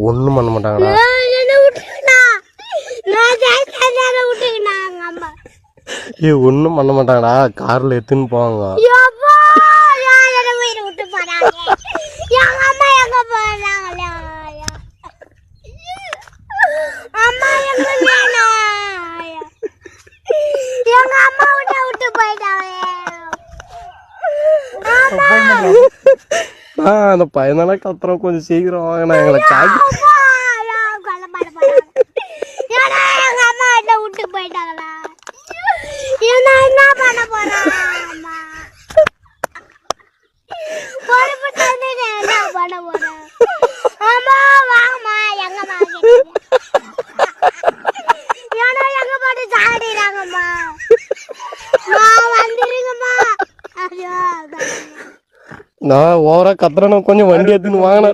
ஒண்ணும் பண்ண மாட்டாங்களா? ஒண்ணும் பண்ண மாட்டாங்கடா. கார்ல எடுத்துன்னு போவாங்க. அந்த பையனால கத்துறோம், கொஞ்சம் சீக்கிரம் வாங்கினா எங்களை காக்கி. நான் ஓவரா கத்துறேன்னு கொஞ்சம் வண்டி எடுத்துன்னு வாங்கினா